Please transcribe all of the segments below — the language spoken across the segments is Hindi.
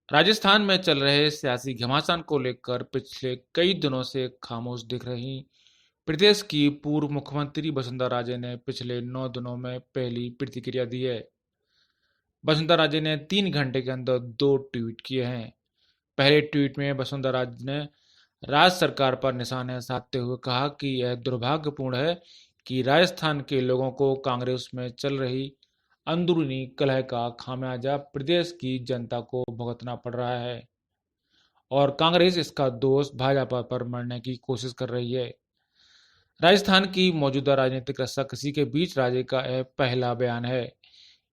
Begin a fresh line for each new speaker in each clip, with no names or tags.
राजस्थान में चल रहे सियासी घमासान को लेकर पिछले कई दिनों से खामोश दिख रही प्रदेश की पूर्व मुख्यमंत्री वसुंधरा राजे ने पिछले 9 दिनों में पहली प्रतिक्रिया दी है। वसुंधरा राजे ने 3 घंटे के अंदर 2 ट्वीट किए हैं। पहले ट्वीट में वसुंधरा राजे ने राज्य सरकार पर निशाना साधते हुए कहा कि यह दुर्भाग्यपूर्ण है कि राजस्थान के लोगों को कांग्रेस में चल रही अंदरूनी कलह का खामियाजा प्रदेश की जनता को भुगतना पड़ रहा है और कांग्रेस इसका दोष भाजपा पर मढ़ने की कोशिश कर रही है। राजस्थान की मौजूदा राजनीतिक रस्साकसी के बीच राज्य का यह पहला बयान है।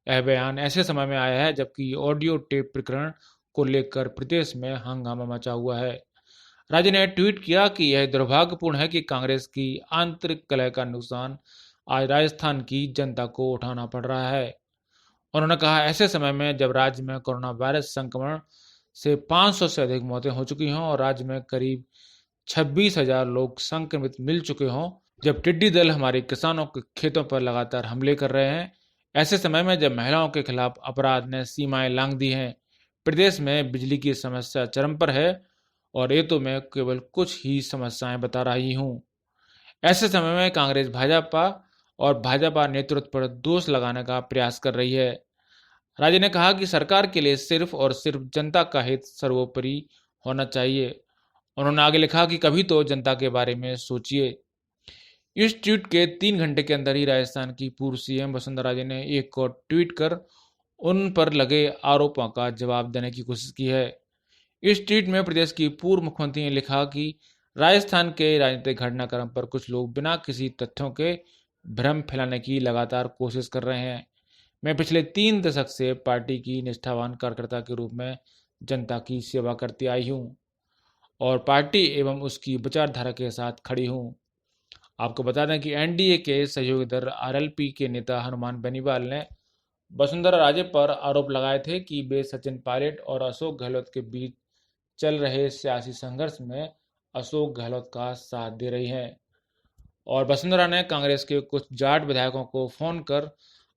यह बयान ऐसे समय में आया है जबकि ऑडियो टेप प्रकरण को लेकर प्रदेश में हंगामा मचा हुआ है। राज्य ने ट्वीट किया कि यह दुर्भाग्यपूर्ण है कि कांग्रेस की आंतरिक कलह का नुकसान आज राजस्थान की जनता को उठाना पड़ रहा है। उन्होंने कहा, ऐसे समय में जब राज्य में कोरोना वायरस संक्रमण से 500 से अधिक मौतें हो चुकी हों और राज्य में करीब 26,000 लोग संक्रमित मिल चुके हों, जब टिड्डी दल हमारे किसानों के खेतों पर लगातार हमले कर रहे हैं, ऐसे समय में जब महिलाओं के खिलाफ अपराध ने सीमाएं लांघ दी हैं, प्रदेश में बिजली की समस्या चरम पर है और ये तो मैं केवल कुछ ही समस्याएं बता रही हूँ। ऐसे समय में कांग्रेस भाजपा और भाजपा नेतृत्व पर दोष लगाने का प्रयास कर रही है। राज्य ने कहा कि सरकार के लिए सिर्फ और सिर्फ जनता का हित सर्वोपरि होना चाहिए। उन्होंने आगे लिखा कि कभी तो जनता के बारे में सोचिए। इस ट्वीट के 3 घंटे के अंदर ही राजस्थान की पूर्व सीएम वसुंधरा राजे ने एक और ट्वीट कर उन पर लगे आरोपों का जवाब देने की कोशिश की है। इस ट्वीट में प्रदेश की पूर्व मुख्यमंत्री ने लिखा कि राजस्थान के राजनीतिक घटनाक्रम पर कुछ लोग बिना किसी तथ्यों के भ्रम फैलाने की लगातार कोशिश कर रहे हैं। मैं पिछले 3 दशक से पार्टी की निष्ठावान कार्यकर्ता के रूप में जनता की सेवा करती आई हूँ और पार्टी एवं उसकी विचारधारा के साथ खड़ी हूँ। आपको बता दें कि एनडीए के सहयोगी दल आरएलपी के नेता हनुमान बेनीवाल ने वसुंधरा राजे पर आरोप लगाए थे कि वे सचिन पायलट और अशोक गहलोत के बीच चल रहे सियासी संघर्ष में अशोक गहलोत का साथ दे रही हैं और वसुंधरा ने कांग्रेस के कुछ जाट विधायकों को फोन कर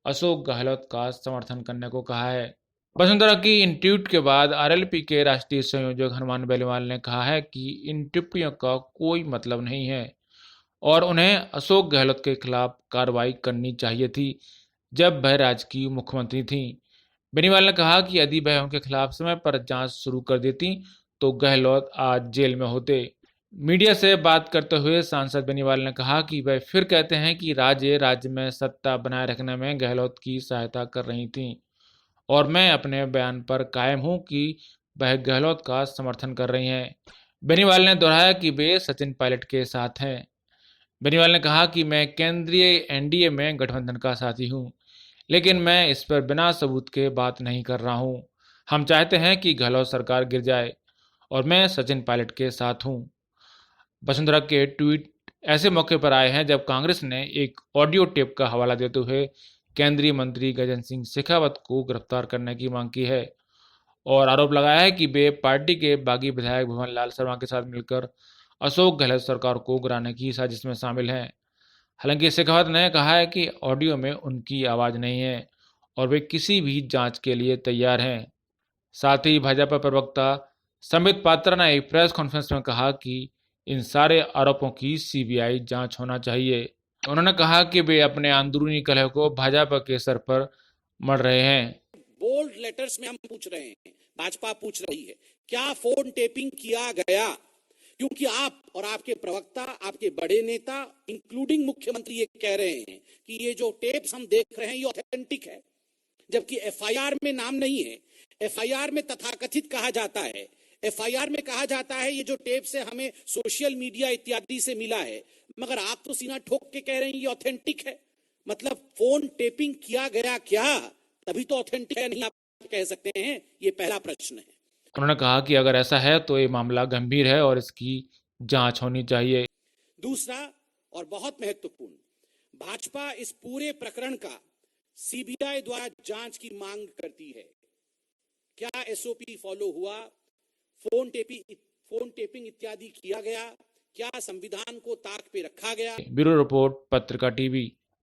अशोक गहलोत का समर्थन करने को कहा है। वसुंधरा की इन ट्वीट के बाद आरएलपी के राष्ट्रीय संयोजक हनुमान बेनीवाल ने कहा है कि इन टिप्पणियों का कोई मतलब नहीं है और उन्हें अशोक गहलोत के खिलाफ कार्रवाई करनी चाहिए थी जब वह राज्य की मुख्यमंत्री थी। बेनीवाल ने कहा कि यदि वह उनके खिलाफ समय पर जांच शुरू कर देती तो गहलोत आज जेल में होते। मीडिया से बात करते हुए सांसद बेनीवाल ने कहा कि वह फिर कहते हैं कि राज्य में सत्ता बनाए रखने में गहलोत की सहायता कर रही थी और मैं अपने बयान पर कायम हूं कि वह गहलोत का समर्थन कर रही हैं। बेनीवाल ने दोहराया कि वे सचिन पायलट के साथ हैं। बेनीवाल ने कहा कि मैं केंद्रीय एनडीए में गठबंधन का साथी हूं, लेकिन मैं इस पर बिना सबूत के बात नहीं कर रहा हूं। हम चाहते हैं कि गहलोत सरकार गिर जाए और मैं सचिन पायलट के साथ हूं। वसुंधरा के ट्वीट ऐसे मौके पर आए हैं जब कांग्रेस ने एक ऑडियो टेप का हवाला देते हुए केंद्रीय मंत्री गजेंद्र सिंह शेखावत को गिरफ्तार करने की मांग की है और आरोप लगाया है कि वे पार्टी के बागी विधायक भुवन लाल शर्मा के साथ मिलकर अशोक गहलोत सरकार को गिराने की साजिश में शामिल हैं। हालांकि शेखावत ने कहा है कि ऑडियो में उनकी आवाज़ नहीं है और वे किसी भी जांच के लिए तैयार हैं। साथ ही भाजपा प्रवक्ता संबित पात्रा ने एक प्रेस कॉन्फ्रेंस में कहा कि इन सारे आरोपों की सीबीआई जांच होना चाहिए। उन्होंने कहा कि वे अपने अंदरूनी कलह को भाजपा के सर पर मढ़ रहे हैं।
बोल्ड लेटर्स में हम पूछ रहे हैं, भाजपा पूछ रही है, क्या फोन टेपिंग किया गया? क्योंकि आप और आपके प्रवक्ता, आपके बड़े नेता इंक्लूडिंग मुख्यमंत्री ये कह रहे हैं कि ये जो टेप्स हम देख रहे हैं ये ऑथेंटिक है, जबकि एफआईआर में नाम नहीं है। एफआईआर में तथाकथित कहा जाता है, एफआईआर में कहा जाता है ये जो टेप से हमें सोशल मीडिया इत्यादि से मिला है, मगर आप तो सीना ठोक के कह रहे हैं ये ऑथेंटिक है। मतलब फोन टेपिंग किया गया क्या? तभी तो ऑथेंटिक है, नहीं आप कह सकते हैं। ये पहला प्रश्न है।
उन्होंने कहा कि अगर ऐसा है तो ये मामला गंभीर है और इसकी जांच होनी चाहिए।
दूसरा और बहुत महत्वपूर्ण, भाजपा इस पूरे प्रकरण का सीबीआई द्वारा जांच की मांग करती है। क्या एसओपी फॉलो हुआ? फोन टेपिंग इत्यादि किया गया? क्या संविधान को ताक पे रखा गया?
ब्यूरो रिपोर्ट, पत्रिका टीवी।